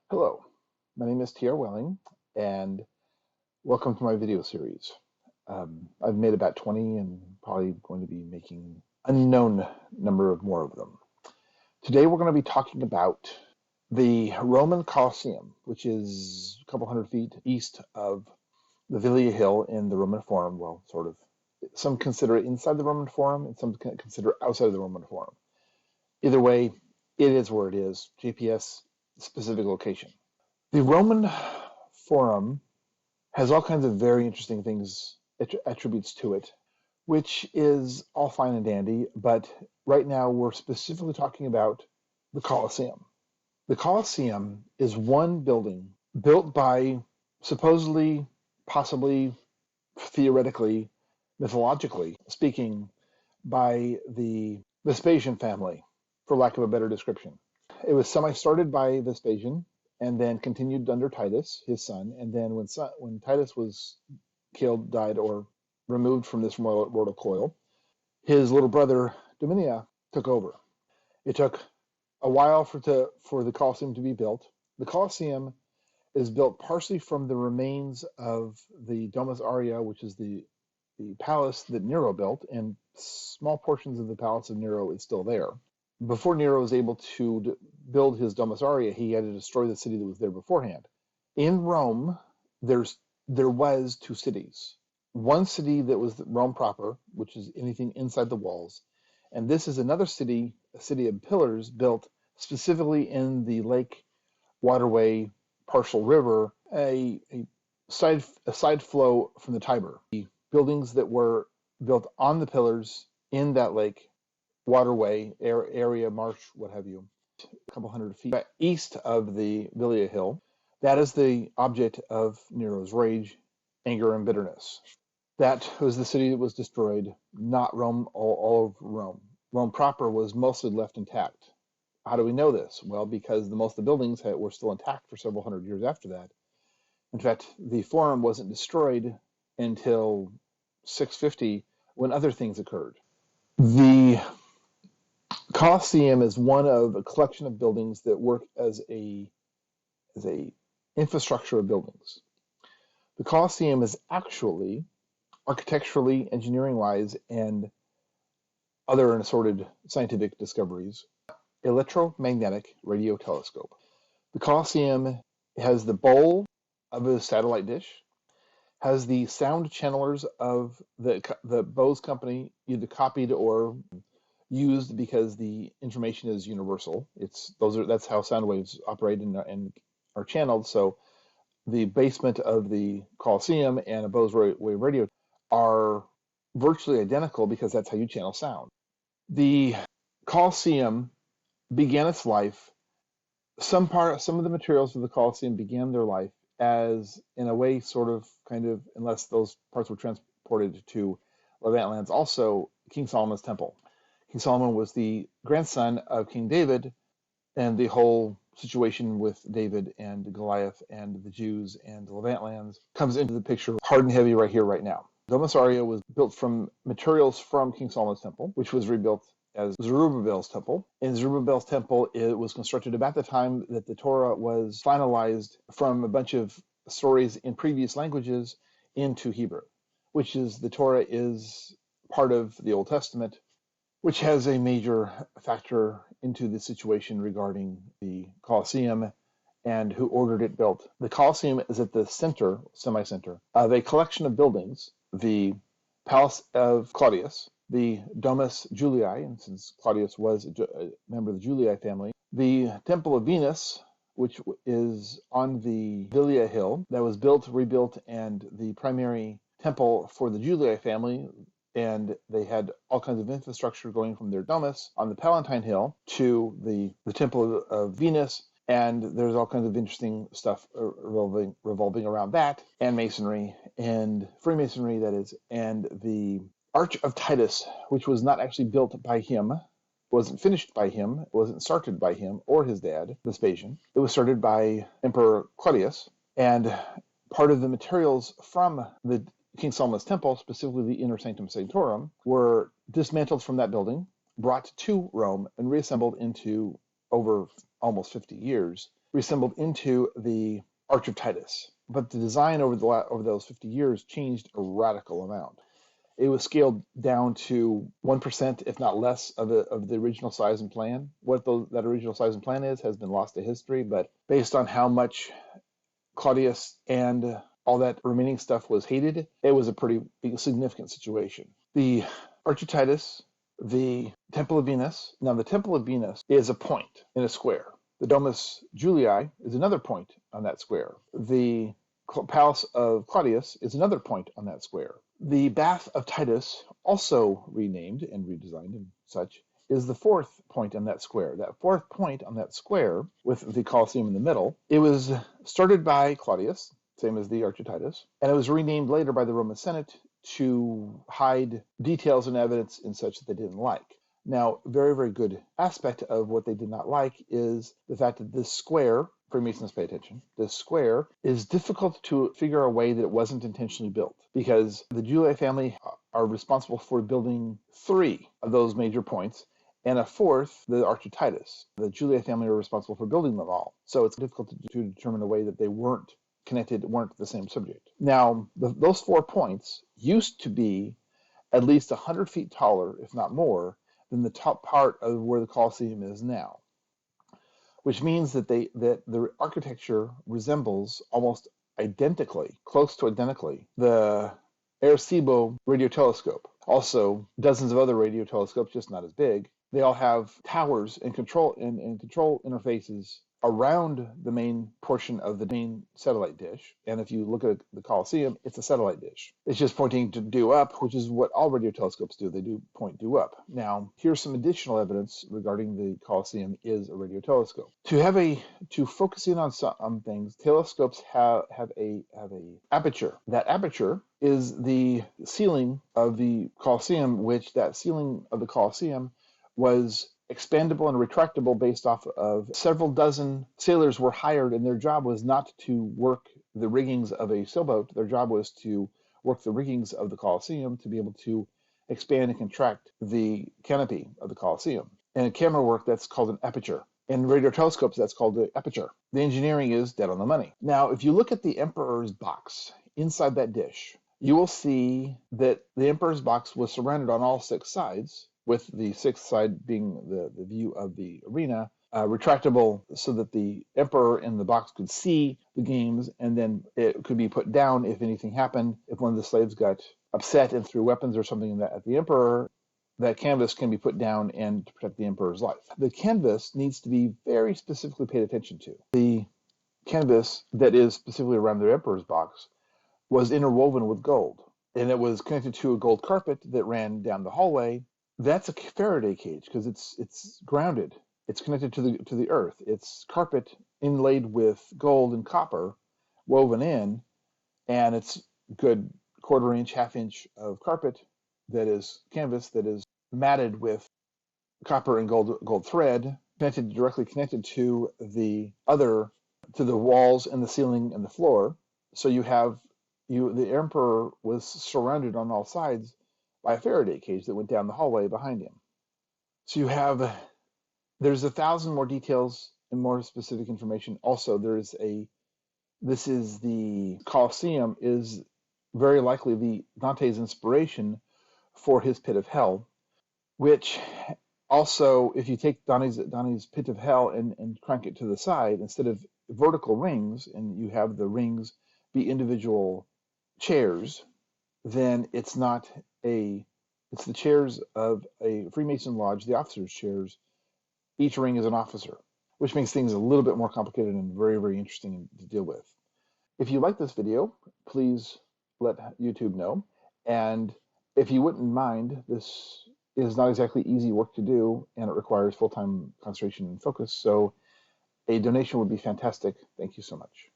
Hello, my name is T.R. Welling, and welcome to my video series. I've made about 20 and probably going to be making unknown number of more of them. Today we're going to be talking about the Roman Colosseum, which is a couple hundred feet east of the Velia Hill in the Roman Forum. Well, sort of. Some consider it inside the Roman Forum, and some consider it outside of the Roman Forum. Either way, it is where it is. GPS specific location. The Roman Forum has all kinds of very interesting things, attributes to it, which is all fine and dandy, but right now we're specifically talking about the Colosseum. The Colosseum is one building built by, supposedly, possibly, theoretically, mythologically speaking, by the Vespasian family, for lack of a better description. It was semi-started by Vespasian and then continued under Titus, his son. And then when Titus was killed, died, or removed from this mortal coil, his little brother Domitia took over. It took a while for the Colosseum to be built. The Colosseum is built partially from the remains of the Domus Aurea, which is the palace that Nero built, and small portions of the palace of Nero is still there. Before Nero was able to build his Domus Aurea, he had to destroy the city that was there beforehand. In Rome, there was two cities. One city that was Rome proper, which is anything inside the walls, and this is another city, a city of pillars built specifically in the lake waterway, partial river, a side flow from the Tiber. The buildings that were built on the pillars in that lake waterway area, marsh, what have you, a couple hundred feet east of the Velia Hill. That is the object of Nero's rage, anger, and bitterness. That was the city that was destroyed, not Rome, all of Rome. Rome proper was mostly left intact. How do we know this? Well, because most of the buildings were still intact for several hundred years after that. In fact, the Forum wasn't destroyed until 650 when other things occurred. The Colosseum is one of a collection of buildings that work as a infrastructure of buildings. The Colosseum is actually, architecturally, engineering-wise, and other assorted scientific discoveries, Electro Magnetic Radio Telescope. The Colosseum has the bowl of a satellite dish, has the sound channelers of the Bose company, either copied or used because the information is universal. That's how sound waves operate and are channeled. So the basement of the Colosseum and a Bose wave radio are virtually identical because that's how you channel sound. The Colosseum began its life. Some of the materials of the Colosseum began their life as, in a way, sort of, kind of, unless those parts were transported to Levant lands, also King Solomon's temple. King Solomon was the grandson of King David, and the whole situation with David and Goliath and the Jews and the Levant lands comes into the picture hard and heavy right here, right now. Domus Aurea was built from materials from King Solomon's temple, which was rebuilt as Zerubbabel's temple. In Zerubbabel's temple, it was constructed about the time that the Torah was finalized from a bunch of stories in previous languages into Hebrew, which is the Torah is part of the Old Testament, which has a major factor into the situation regarding the Colosseum and who ordered it built. The Colosseum is at the center, semi-center, of a collection of buildings, the Palace of Claudius, the Domus Julii, and since Claudius was a member of the Julii family, the Temple of Venus, which is on the Velia Hill, that was built, rebuilt, and the primary temple for the Julii family, and they had all kinds of infrastructure going from their Domus on the Palatine Hill to the Temple of Venus, and there's all kinds of interesting stuff revolving around that, and Masonry, and Freemasonry, that is, and the Arch of Titus, which was not actually built by him, wasn't finished by him, wasn't started by him or his dad, Vespasian. It was started by Emperor Claudius, and part of the materials from the King Solomon's temple, specifically the Inner Sanctum Sanctorum, were dismantled from that building, brought to Rome, and reassembled into, over almost 50 years, reassembled into the Arch of Titus. But the design over those 50 years changed a radical amount. It was scaled down to 1%, if not less, of the original size and plan. What that original size and plan has been lost to history, but based on how much Claudius and all that remaining stuff was hated, it was a pretty significant situation. The Arch of Titus, the Temple of Venus. Now, the Temple of Venus is a point in a square. The Domus Julii is another point on that square. The Palace of Claudius is another point on that square. The Bath of Titus, also renamed and redesigned and such, is the fourth point on that square. That fourth point on that square, with the Coliseum in the middle, it was started by Claudius, same as the Arch of Titus, and it was renamed later by the Roman Senate to hide details and evidence and such that they didn't like. Now, very, very good aspect of what they did not like is the fact that this square, Freemasons pay attention, this square is difficult to figure a way that it wasn't intentionally built, because the Julii family are responsible for building 3 of those major points, and a 4th, the Arch of Titus. The Julii family are responsible for building them all. So it's difficult to determine a way that they weren't connected, weren't the same subject. Now, those 4 points used to be at least 100 feet taller, if not more, than the top part of where the Colosseum is now, which means that the architecture resembles almost identically, close to identically, the Arecibo radio telescope. Also, dozens of other radio telescopes, just not as big. They all have towers and control interfaces around the main portion of the main satellite dish. And if you look at the Coliseum, it's a satellite dish. It's just pointing to due up, which is what all radio telescopes do. They do point due up. Now, here's some additional evidence regarding the Coliseum is a radio telescope. To focus in on some things, telescopes have a aperture. That aperture is the ceiling of the Coliseum, which that ceiling of the Coliseum was expandable and retractable based off of several dozen sailors were hired, and their job was not to work the riggings of a sailboat. Their job was to work the riggings of the Coliseum to be able to expand and contract the canopy of the Coliseum. And in camera work, that's called an aperture. In radio telescopes, that's called the aperture. The engineering is dead on the money. Now, if you look at the Emperor's box inside that dish, you will see that the Emperor's box was surrounded on all 6 sides, with the 6th side being the view of the arena, retractable so that the Emperor in the box could see the games, and then it could be put down if anything happened. If one of the slaves got upset and threw weapons or something at the Emperor, that canvas can be put down and to protect the Emperor's life. The canvas needs to be very specifically paid attention to. The canvas that is specifically around the Emperor's box was interwoven with gold, and it was connected to a gold carpet that ran down the hallway. That's a Faraday cage because it's grounded. It's connected to the earth. It's carpet inlaid with gold and copper woven in, and it's good 1/4 inch, 1/2 inch of carpet that is canvas that is matted with copper and gold thread, directly connected to the walls and the ceiling and the floor. So the Emperor was surrounded on all sides by a Faraday cage that went down the hallway behind him. So there's 1,000 more details and more specific information. Also, the Colosseum is very likely Dante's inspiration for his pit of hell, which also, if you take Dante's pit of hell and crank it to the side, instead of vertical rings, and you have the rings be individual chairs, then it's the chairs of a Freemason lodge, the officers' chairs. Each ring is an officer, which makes things a little bit more complicated and very, very interesting to deal with. If you like this video, please let YouTube know. And if you wouldn't mind, this is not exactly easy work to do, and it requires full-time concentration and focus. So a donation would be fantastic. Thank you so much.